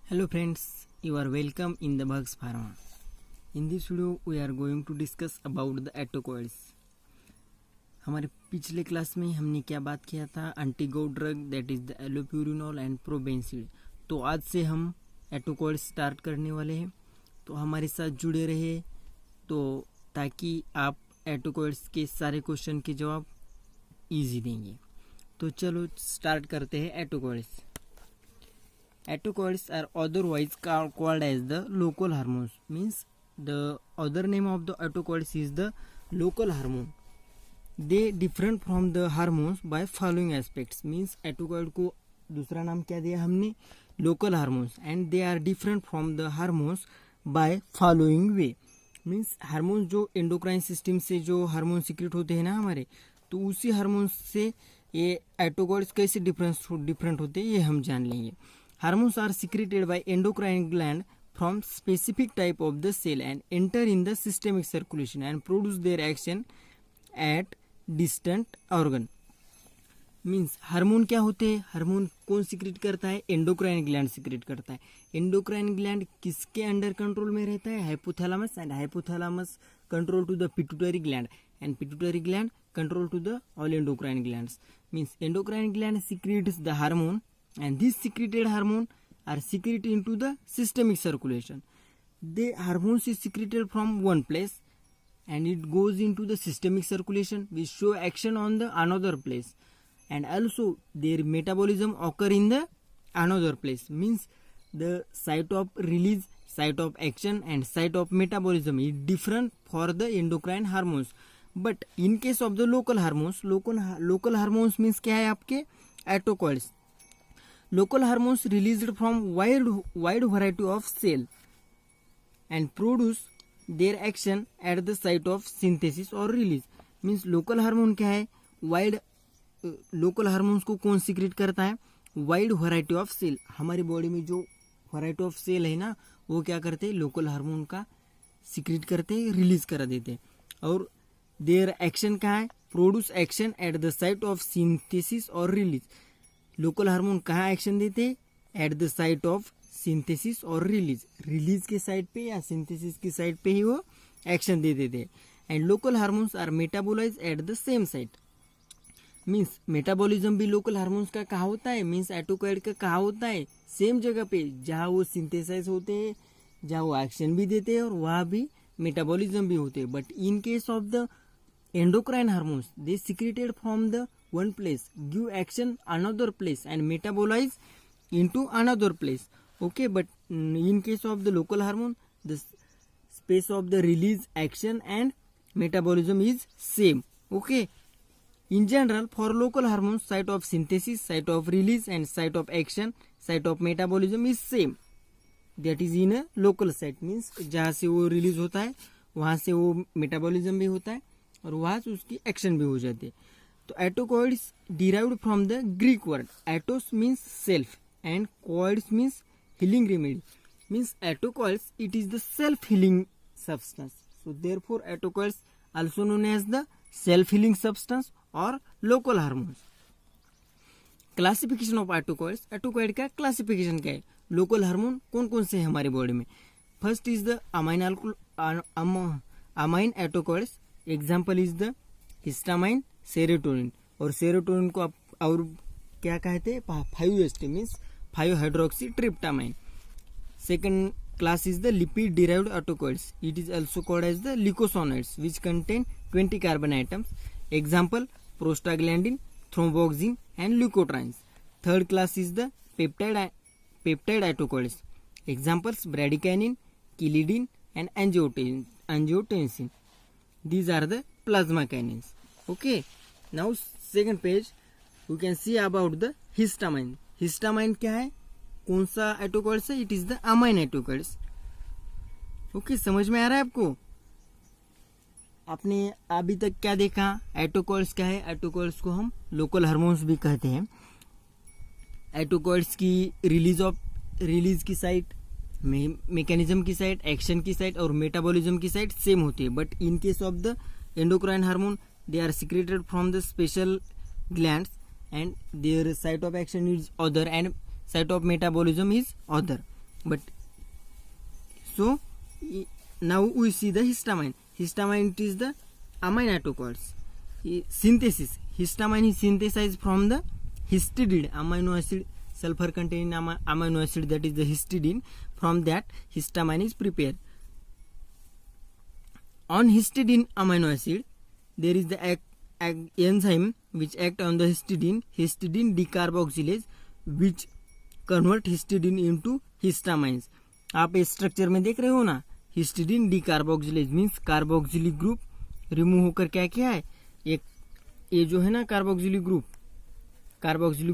Hello friends, you are welcome in the Bugs Pharma. In this video we are going to discuss about the एटोकॉइड्स. हमारे पिछले class में हमने क्या बात किया था, antigout drug that is the allopurinol and probenecid. तो आज से हम एटोकॉइड्स स्टार्ट करने वाले हैं, तो हमारे साथ जुड़े रहे तो ताकि आप एटोकॉइड्स के सारे क्वेश्चन के जवाब इजी देंगे. तो चलो स्टार्ट करते हैं एटोकॉइड्स. Atocoids are otherwise called as the local hormones. Means the other name of the atocoids is the local hormone. They different from the hormones by following aspects. Means atocoid को दूसरा नाम क्या दिया हमने, local hormones, and they are different from the hormones by following way. Means hormones जो endocrine system से जो hormone secrete होते हैं ना हमारे, तो उसी हार्मोन से ये एटोकॉइड्स कैसे डिफरेंट होते हैं ये हम जान लेंगे. Hormones are secreted by endocrine gland from specific type of the cell and enter in the systemic circulation and produce their action at distant organ. Means hormone क्या होते हैं, हार्मोन कौन सीक्रेट करता है, एंडोक्राइन ग्लैंड सीक्रेट करता है. Endocrine gland किसके under control में रहता है, hypothalamus, and hypothalamus control to the pituitary gland and pituitary gland control to the all endocrine glands. Means endocrine gland secretes the hormone and these secreted hormone are secreted into the systemic circulation. The hormones is secreted from one place and it goes into the systemic circulation which show action on the another place, and also their metabolism occur in the another place. Means the site of release, site of action and site of metabolism is different for the endocrine hormones. But in case of the local hormones, local hormones means क्या है आपके एटोकॉइड्स. Local hormones released from wide variety of cell and produce their action at the site of synthesis or release. Means local hormone क्या है, wide local hormones को कौन secret करता है, wide variety of cell. हमारी बॉडी में जो variety of cell है ना, वो क्या करते हैं, लोकल हार्मोन का सीक्रेट करते हैं, रिलीज करा देते हैं. और देयर एक्शन क्या है, produce action at the site of synthesis और रिलीज. लोकल हार्मोन कहाँ एक्शन देते हैं, at the site of synthesis और रिलीज. रिलीज के साइड पे या सिंथेसिस की साइड पे ही वो एक्शन दे देते हैं. And local hormones are metabolise at the same site. Means metabolism भी लोकल हार्मोन्स का कहाँ होता है, मीन्स एटोकॉइड का कहाँ होता है, सेम जगह पे जहाँ वो सिंथेसाइज होते हैं, जहाँ वो एक्शन भी देते हैं और वहाँ भी मेटाबॉलिज्म भी होते हैं. But in case of the endocrine hormones, they secreted from the one place, give action another place and metabolize into another place. Okay, but in case of the local hormone, the space of the release, action and metabolism is same. Okay, in general for local hormones, site of synthesis, site of release and site of action, site of metabolism is same. That is in a local site. means जहाँ से वो release होता है वहाँ से वो metabolism भी होता है और वहाँ से उसकी एक्शन भी हो जाती है. तो autacoids derived from the Greek word autos means self and coids means healing remedy. Means autacoids it is the self healing substance. So therefore autacoids also known as the self healing substance और local hormones. Classification of autacoids, autacoid का classification क्या है, local hormone कौन कौन से हैं हमारी body में. First is the amine autacoids. Example is the histamine, serotonin. और सेरोटोनिन को आप और क्या कहते हैं, 5-HT means five hydroxy tryptamine. Second class is the lipid derived autacoids. It is also called as the eicosanoids which contain 20 carbon atoms. Example prostaglandin, thromboxane and leukotrienes. Third class is the peptide autacoids. Examples bradykinin, kallidin and angiotensin. These are the plasma kinins. Okay, now second page we can see about the histamine. Histamine क्या है, कौन सा autacoids है, it is the amine autacoids. Okay, समझ में आ रहा है आपको. आपने अभी तक क्या देखा, एटोकॉइड्स क्या है, एटोकॉइड्स को हम लोकल हार्मोन्स भी कहते हैं. एटोकॉइड्स की रिलीज की साइट, मैकेनिज्म की साइड, एक्शन की साइड और मेटाबॉलिज्म की साइड सेम होती है. But in case of the endocrine hormone they are secreted from the special glands and their site of action is other and site of metabolism is other. but so now we see the histamine. Histamine, it is the amine alcohols. Synthesis. Histamine is synthesized from the histidine amino acid, sulfur containing amino acid, that is the histidine. From that histamine is prepared. On histidine amino acid there is the enzyme which act on the histidine decarboxylase, which convert histidine into histamines. आप इस structure में देख रहे हो ना, histidine decarboxylase means carboxylic group remove होकर क्या है, एक ये जो है ना कार्बोक्सिलिक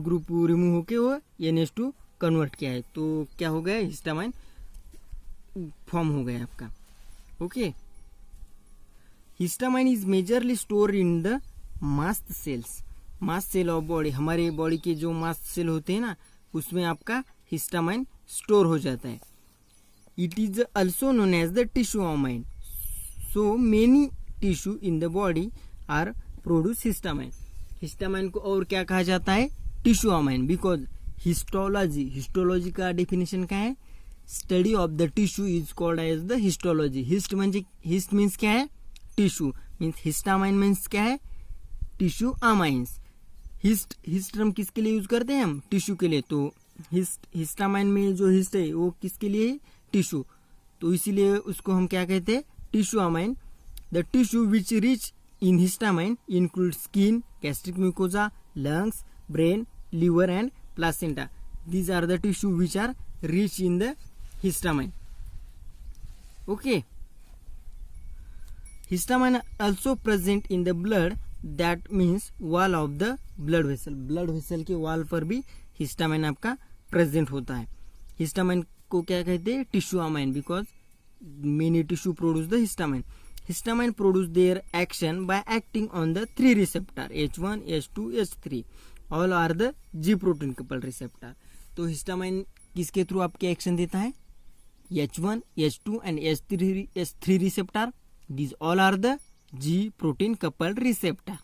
ग्रुप रिमूव होके वो NH2 कन्वर्ट किया है, तो क्या हो गया, हिस्टामाइन फॉर्म हो गया आपका. Okay, histamine is majorly store in the mast cells. Mast cell of body, हमारे बॉडी के जो मास्ट सेल होते हैं ना, उसमें आपका हिस्टामाइन स्टोर हो जाता है. It is also known as the tissue amine. So many tissue in the body are produce histamine. Histamine को और क्या कहा जाता है, टिश्यू अमाइन, बिकॉज हिस्टोलॉजी का डेफिनेशन क्या है, study of the tissue is called as the histology. Hist means क्या है, टिश्यू, मीन्स हिस्टामाइन मीन्स क्या है, टिश्यू अमाइंस. हिस्ट टर्म किसके लिए यूज करते हैं हम, टिश्यू के लिए. तो हिस्टामाइन में जो हिस्ट है वो किसके लिए है, टिश्यू, तो इसीलिए उसको हम क्या कहते हैं, tissue amine. The tissue which rich in histamine include skin, gastric mucosa, lungs, brain, liver and placenta. These are the tissue which are rich in the histamine. Okay, histamine also present in the blood, that means wall of the blood vessel के wall पर भी histamine आपका present होता है. histamine को क्या कहते हैं, tissue amine, because many tissue produce the histamine. Histamine produce their action by acting on the 3 receptor H1, H2, H3. All are the G protein coupled receptor. तो हिस्टामाइन किसके through आपके action देता है, H1, H2 and H3 receptor. These all are the G protein coupled receptor.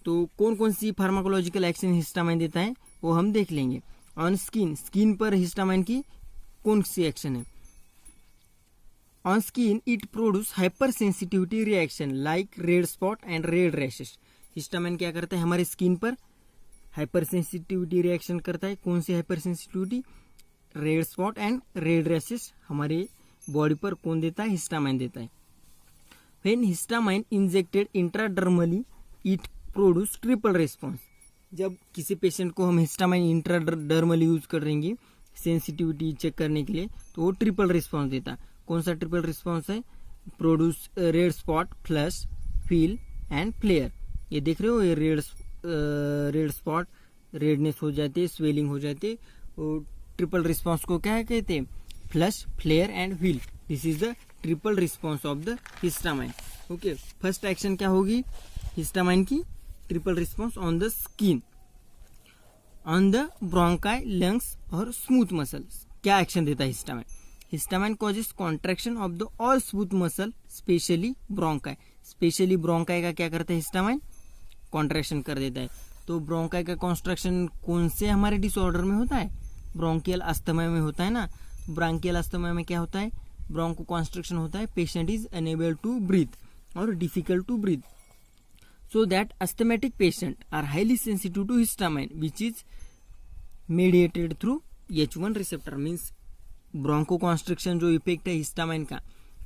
तो कौन कौन सी pharmacological action histamine देता है वो हम देख लेंगे. ऑन स्किन पर हिस्टामाइन की कौन सी एक्शन है. On skin, it produce hypersensitivity reaction like red spot and red rashes. Histamine क्या करता है, हमारे स्किन पर हाइपरसेंसिटिविटी रिएक्शन करता है. कौन सी hypersensitivity, red spot and red rashes हमारे बॉडी पर कौन देता है, हिस्टामाइन देता है. When histamine injected intradermally, it produce triple response. जब किसी पेशेंट को हम हिस्टामाइन इंट्राडर्मली यूज करेंगे सेंसिटिविटी चेक करने के लिए, तो वो ट्रिपल रिस्पॉन्स देता. कौन सा ट्रिपल रिस्पॉन्स है, produce red spot, flush, feel and flare. ये देख रहे हो, ये रेड स्पॉट, रेडनेस हो जाती है, स्वेलिंग हो जाती है. ट्रिपल रिस्पॉन्स को क्या कहते हैं, flush, flare and feel. This is the triple response of the histamine. Okay, first action क्या होगी हिस्टामाइन की, triple response on the skin, on the bronchi, lungs और स्मूथ मसल्स. क्या एक्शन देता है histamine, histamine causes contraction of the all smooth muscle, specially bronchi. Specially bronchi का क्या करता है हिस्टामाइन, कॉन्ट्रैक्शन कर देता है. तो ब्रोंकाई का कॉन्ट्रैक्शन कौन से हमारे डिसऑर्डर में होता है, ब्रोंकियल अस्थमा में होता है ना. ब्रोंकियल अस्थमा में क्या होता है, ब्रोंको कॉन्स्ट्रक्शन होता है, patient is unable to breathe और difficult to breathe. So that asthmatic patient are highly sensitive to histamine which is mediated through H1 receptor. Means bronchoconstriction जो इफेक्ट है histamine का,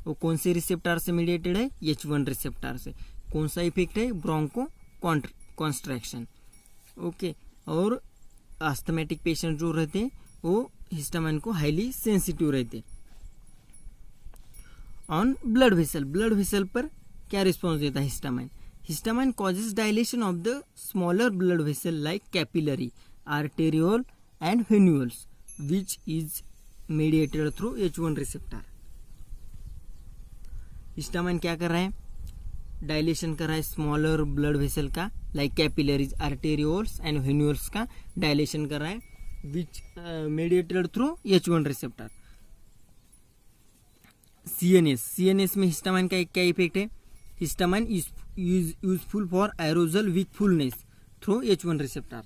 वो कौन से रिसेप्टर से मीडिएटेड है, H1 रिसेप्टर से. कौन सा इफेक्ट है, ब्रोंको कॉन्स्ट्रक्शन. ओके, और अस्थमेटिक पेशेंट जो रहते हैं वो हिस्टामाइन को हाईली सेंसिटिव रहते. ऑन ब्लड वेसल पर क्या रिस्पॉन्स देता है histamine. Histamine causes dilation of the smaller blood vessel like capillary, arteriole and venules, which is mediated through H1 receptor. Histamine क्या कर रहा है, डायलेशन कर रहा है स्मॉलर ब्लड वेसल का, like capillaries, arterioles and venules का डायलेशन कर रहा है, विच mediated through H1 receptor. CNS में हिस्टामाइन का क्या इफेक्ट है, histamine is useful for arousal wakefulness through H1 receptor.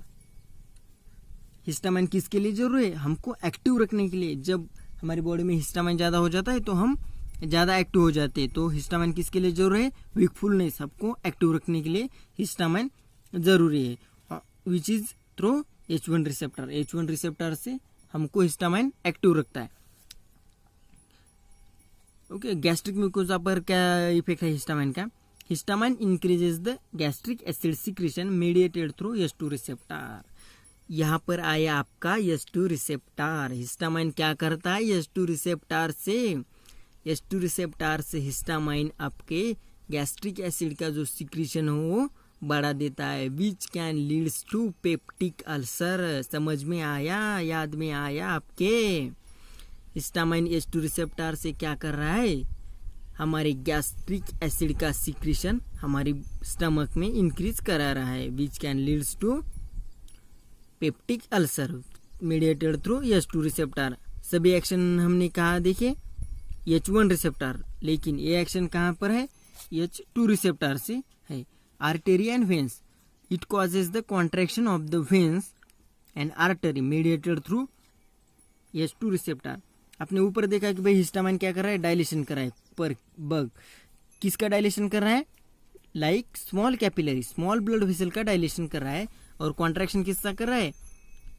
Histamine किसके लिए जरूरी है, हमको एक्टिव रखने के लिए. जब हमारी बॉडी में हिस्टामाइन ज़्यादा हो जाता है तो हम ज़्यादा एक्टिव हो जाते हैं। तो हिस्टामाइन किसके लिए जरूरी है? वीकफुलनेस, आपको एक्टिव रखने के लिए हिस्टामाइन ज़रूरी है, which is through H1 receptor. H1 receptor से हमको हिस्टामाइन एक्टिव रखता है। ओके, गैस्ट्रिक म्यूकोजा पर क्या इफेक्ट है हिस्टामाइन का? Histamine increases the gastric acid secretion mediated through H2 receptor. यहाँ पर आया आपका H2 रिसेप्टर। हिस्टामाइन क्या करता है? H2 रिसेप्टर से हिस्टामाइन आपके गैस्ट्रिक एसिड का जो सिक्रीशन हो वो बढ़ा देता है, which can leads to peptic ulcer. समझ में आया? याद में आया आपके? हिस्टामाइन H2 रिसेप्टर से क्या कर रहा है? हमारे गैस्ट्रिक एसिड का सिक्रीशन हमारी स्टमक में इंक्रीज करा रहा है, which can leads to peptic ulcer mediated through H2 receptor. सभी एक्शन हमने कहा देखे H1 रिसेप्टर, लेकिन ये एक्शन कहाँ पर है? H2 रिसेप्टर से है। Artery and veins, it causes the contraction of the veins and artery mediated through H2 receptor. आपने ऊपर देखा कि भाई हिस्टामाइन क्या कर रहा है? डायलेशन कर रहा है। पर बग किसका डायलेशन कर रहा है? Like small capillary, small blood vessel का डायलेशन कर रहा है। और कॉन्ट्रैक्शन किसका कर रहा है?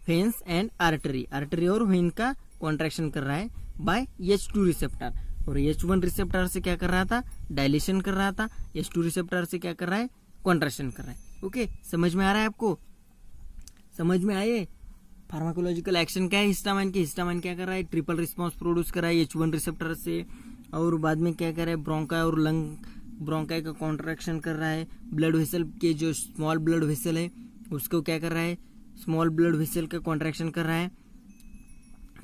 वेन्स एंड आर्टरी, आर्टरी और वेन का कॉन्ट्रैक्शन कर रहा है बाय H2 रिसेप्टर। और H1 रिसेप्टर से क्या कर रहा था? डायलेशन कर रहा था। H2 रिसेप्टर से क्या कर रहा है? कॉन्ट्रैक्शन कर रहा है। ओके, समझ में आ रहा है आपको? समझ में आए? फार्माकोलॉजिकल एक्शन क्या है हिस्टामाइन के? हिस्टामाइन क्या कर रहा है? ट्रिपल रिस्पॉन्स प्रोड्यूस कर रहा है H1 रिसेप्टर से, और बाद में क्या कर रहा है? ब्रोंकाई और लंग ब्रोंकाई का कॉन्ट्रैक्शन कर रहा है। ब्लड वेसल के जो स्मॉल ब्लड वेसल है उसको क्या कर रहा है? स्मॉल ब्लड वेसल का कॉन्ट्रैक्शन कर रहा है,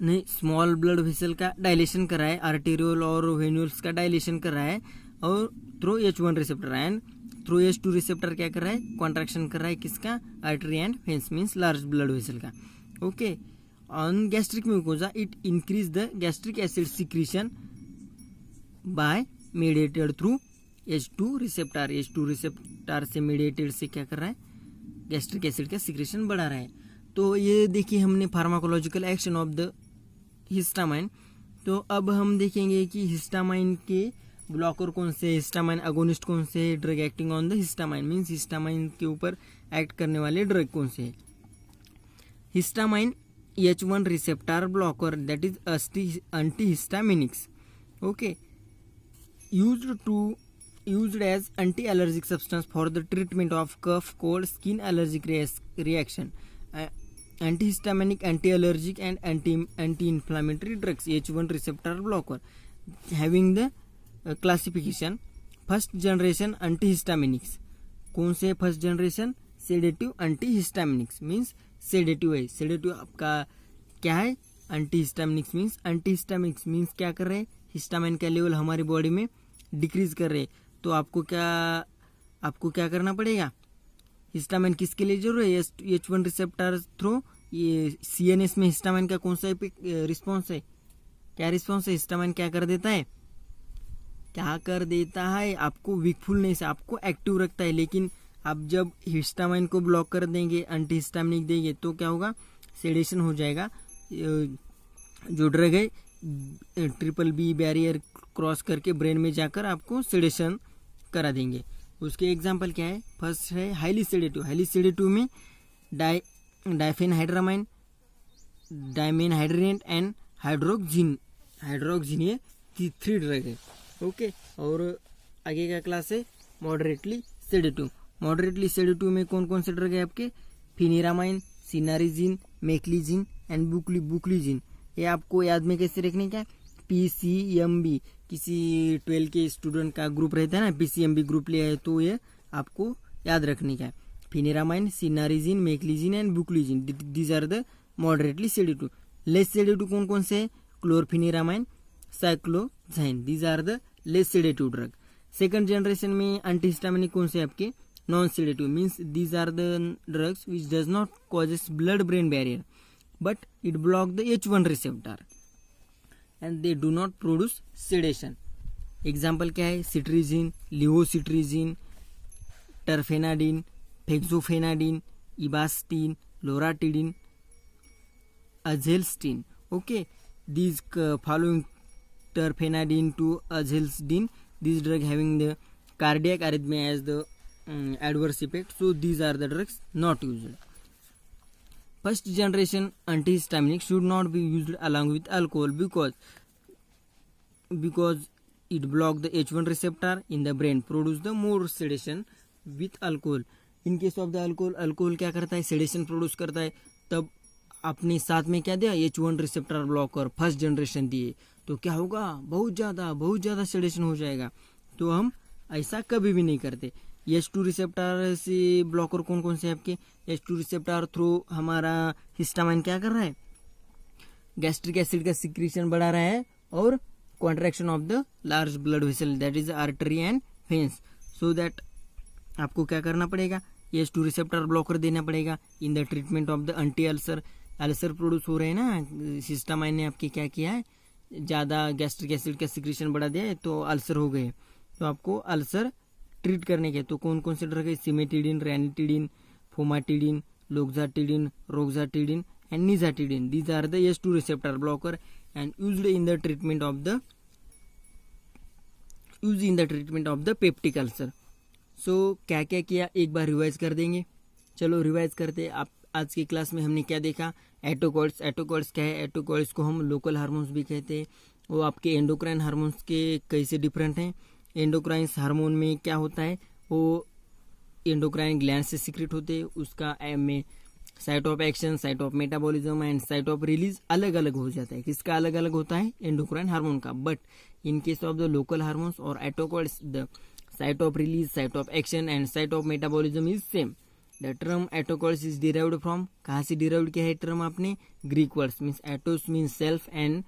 नहीं, स्मॉल ब्लड वेसल का डायलेशन कर रहा है। आर्टेरियल और वेन्यूल्स का डायलेशन कर रहा है और through H1 receptor. And through H2 receptor क्या कर रहा है? कॉन्ट्रैक्शन कर रहा है किसका? Artery and veins means large blood vessel का। Okay, on gastric mucosa it increase the gastric acid secretion by mediated through H2 receptor. H2 receptor से मीडिएटेड से क्या कर रहा है? गैस्ट्रिक एसिड का सिक्रेशन बढ़ा रहा है। तो ये देखिए हमने pharmacological action of the histamine. तो अब हम देखेंगे कि हिस्टामाइन के ब्लॉकर कौन से, हिस्टामाइन अगोनिस्ट कौन से, drug acting on the histamine means histamine के ऊपर एक्ट करने वाले ड्रग कौन से है। Histamine H1 receptor blocker, that is antihistaminics. Okay, used as anti-allergic substance for the treatment of cough, cold, skin allergic reaction. Antihistaminic, anti-allergic and anti-inflammatory drugs. H1 receptor blocker having the classification first generation antihistaminics. कौन से first generation? Sedative antihistaminics means sedative है। Sedative आपका क्या है? Antihistaminics means, antihistaminics means क्या कर रहे हैं? हिस्टामाइन का लेवल हमारी बॉडी में डिक्रीज कर रहे हैं। तो आपको क्या करना पड़ेगा? हिस्टामाइन किसके लिए जरूर है? H1 रिसेप्टर थ्रू ये CNS में हिस्टामाइन का कौन सा रिस्पॉन्स है? क्या रिस्पॉन्स है? हिस्टामाइन क्या कर देता है? आपको वीकफुलनेस, आपको एक्टिव रखता है। लेकिन आप जब हिस्टामाइन को ब्लॉक कर देंगे, एंटीहिस्टामिनिक देंगे, तो क्या होगा? सेडेशन हो जाएगा। जो ड्रग है BBB बैरियर क्रॉस करके ब्रेन में जाकर आपको सेडेशन करा देंगे। उसके एग्जाम्पल क्या है? फर्स्ट है हाईली सेडेटिव। हाईली सेडेटिव में डाइफेनहाइड्रामाइन, डाइमेनहाइड्रेट एंड हाइड्रोक्सिन ये 3 ड्रग है। ओके, और आगे का क्लास है मॉडरेटली सेडेटिव। मॉडरेटली सेडेटिव में कौन कौन से ड्रग है आपके? फिनेरामाइन, सिनारिजिन, मेक्लीजिन एंड बुक्लीजिन। ये आपको याद में कैसे रखने का? PCMB, किसी 12 के स्टूडेंट का ग्रुप रहता है ना, PCMB ग्रुप लिया है तो ये आपको याद रखने का है। Pheniramine, cinnarizine, meclizine and buclizine, these are the moderately sedative. Less sedative कौन कौन से? Chlorpheniramine, cyclizine, these are the less sedative drug. Second generation में एंटीहिस्टामिनिक कौन से आपके? Non sedative means these are the drugs which does not causes blood brain barrier but it block the H1 receptor and they do not produce sedation. Example क्या है? Cetirizine, levocetirizine, terfenadine, fexofenadine, ebastine, loratadine, azelastine. Okay, these following terfenadine to azilsdine, this drug having the cardiac arrhythmia as the adverse effect, so these are the drugs not used. First generation antihistaminic should not be used along with alcohol because it block the H1 receptor in the brain, produce the more sedation with alcohol. In case of the alcohol क्या करता है, sedation produce करता है. तब अपने साथ में क्या दिया, H1 receptor blocker first generation दिए, तो क्या होगा, बहुत ज़्यादा सेडेशन हो जाएगा. तो हम ऐसा कभी भी नहीं करते. H2 रिसेप्टर से ब्लॉकर कौन कौन से आपके, H2 रिसेप्टर थ्रू हमारा हिस्टामाइन क्या कर रहा है, गैस्ट्रिक एसिड का सिक्रीशन बढ़ा रहा है और contraction of the large blood vessel that is artery and veins. So that आपको क्या करना पड़ेगा, H2 रिसेप्टर ब्लॉकर देना पड़ेगा इन the treatment of the anti ulcer produce हो रहे हैं ना. हिस्टामाइन ने आपके क्या किया है, ज़्यादा गैस्ट्रिक एसिड का सिक्रीशन बढ़ा दिया है तो अल्सर हो गए. तो आपको अल्सर ट्रीट करने के तो कौन कौन से ड्रग है, cimetidine, ranitidine, famotidine, loxatidine, roxatidine and nizatidine. These are the H2 receptor blocker and used in the treatment of the peptic ulcer. So क्या क्या किया एक बार रिवाइज कर देंगे. चलो रिवाइज करते. आप आज की क्लास में हमने क्या देखा, एटोकॉइड्स क्या है, एटोकॉइड्स को हम लोकल हार्मोन्स भी कहते हैं. वो आपके एंडोक्राइन हार्मोन्स के कैसे डिफरेंट हैं. एंडोक्राइन हार्मोन में क्या होता है, वो एंडोक्राइन ग्लैंड से सीक्रेट होते हैं. उसका में site of action, site of metabolism and site of release अलग अलग हो जाता है. किसका अलग अलग होता है, एंडोक्राइन हार्मोन का. But in case of the local hormones और autacoids, the site of release, site of action and site of metabolism is same. The term autacoids is derived from, कहाँ से डिराइव्ड किया है टर्म आपने, Greek words means autos means self and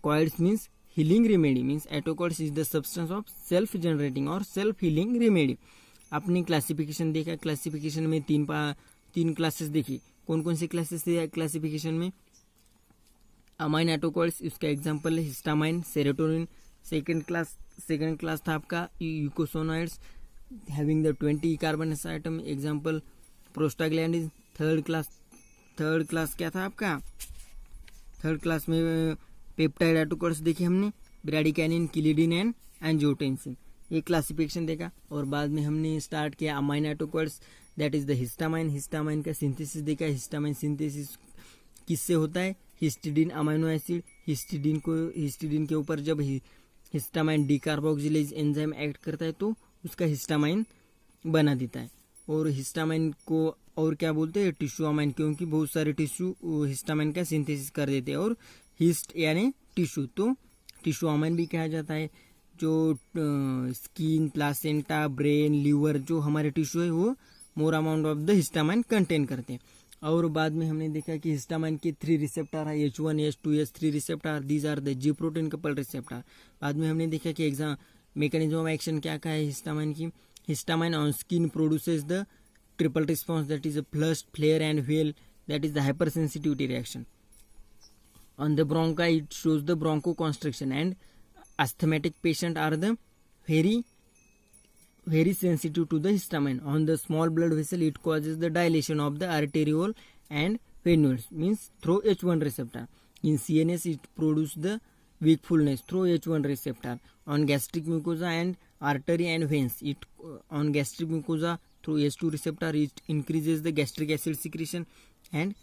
coids means healing remedy. Means autacoids is the substance of self generating और self healing remedy. आपने classification देखा, classification में तीन क्लासेस देखी. कौन कौन सी क्लासेस थे क्लासिफिकेशन में, अमाइन एटोकॉइड्स, उसका एग्जांपल है हिस्टामाइन, सेरोटोनिन. सेकंड क्लास था आपका eicosanoids having the 20 carbon atom, example prostaglandin. Third class क्या था आपका, थर्ड क्लास में पेप्टाइड एटोकॉइड्स देखे हमने, ब्रैडिकाइनिन, किलिडिन एंड एंजियोटेंसिन. ये क्लासिफिकेशन देखा. और बाद में हमने स्टार्ट किया amine autacoids that is the histamine का सिंथेसिस देखा. हिस्टामाइन सिंथेसिस किससे होता है, हिस्टिडीन अमाइनो एसिड. हिस्टिडीन के ऊपर जब हिस्टामाइन डीकार्बोक्सिलेज एंजाइम एक्ट करता है तो उसका हिस्टामाइन बना देता है. और हिस्टामाइन को और क्या बोलते हैं, टिश्यू अमाइन, क्योंकि बहुत सारे टिश्यू हिस्टामाइन का सिंथेसिस कर देते हैं. और हिस्ट यानी टिश्यू, तो टिश्यू अमाइन भी कहा जाता है. जो स्किन, प्लासेंटा, ब्रेन, लीवर, जो हमारे टिश्यू है वो more amount of the histamine contain करते हैं. और बाद में हमने देखा कि हिस्टामाइन के 3 रिसेप्टर है, H1, H2, H3 receptor. These are the G protein couple receptor. बाद में हमने देखा कि मैकेनिज्म ऑफ एक्शन क्या है हिस्टामाइन की. Histamine on skin produces the triple response that is flush, flare and wheal, that is the hyper sensitivity reaction. On the bronchi it shows the broncho constriction and asthmatic patient are the very sensitive to the histamine. On the small blood vessel it causes the dilation of the arteriole and venules, means through H1 receptor. In CNS it produces the wakefulness through H1 receptor. On gastric mucosa and artery and veins, it on gastric mucosa through H2 receptor it increases the gastric acid secretion, and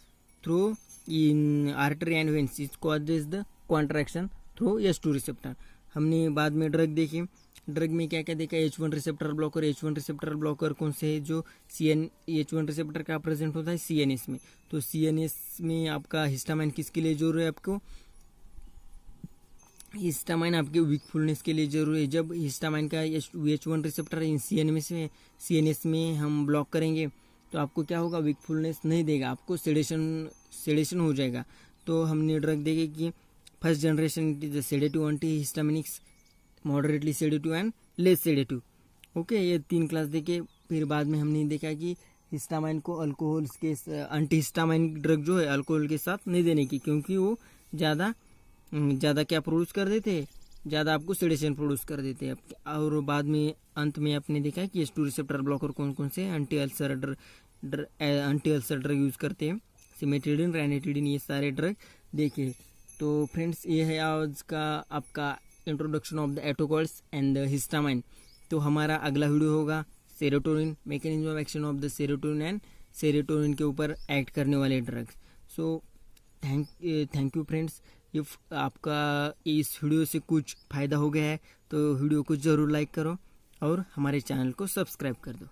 through in artery and veins it causes the contraction through H2 receptor. हमने बाद में drug देखे. Drug में क्या क्या देखा, H1 receptor blocker कौन से है, जो H1 रिसेप्टर का प्रेजेंट होता है CNS में. तो CNS में आपका हिस्टामाइन किसके लिए जरूरी है, आपको हिस्टामाइन आपके वीकफुलनेस के लिए जरूरी है. जब हिस्टामाइन का H1 रिसेप्टर इन CNS में हम ब्लॉक करेंगे तो आपको क्या होगा, वीकफुलनेस नहीं देगा, आपको सेडेशन हो जाएगा. तो हमने ड्रग देखे कि first generation it is the sedative anti histaminics, moderately sedative and less sedative. Okay, ये 3 क्लास देखे. फिर बाद में हमने देखा कि हिस्टामाइन को अल्कोहल के एंटी हिस्टामाइनिक ड्रग जो है अल्कोहल के साथ नहीं देने की, क्योंकि वो ज़्यादा क्या प्रोड्यूस कर देते हैं, ज़्यादा आपको सेडेशन प्रोड्यूस कर देते हैं. और बाद में अंत में आपने देखा कि H2 रिसेप्टर ब्लॉकर कौन कौन से एंटी अल्सर ड्रग यूज़ करते हैं, सिमेटिडिन, रैनिटिडिन, ये सारे ड्रग देखे. तो फ्रेंड्स ये है आज का आपका introduction of the autacoids and the histamine. तो हमारा अगला वीडियो होगा serotonin, mechanism of action of the serotonin and serotonin के ऊपर एक्ट करने वाले drugs. So thank you friends. If आपका इस वीडियो से कुछ फ़ायदा हो गया है तो वीडियो को ज़रूर लाइक करो और हमारे चैनल को सब्सक्राइब कर दो।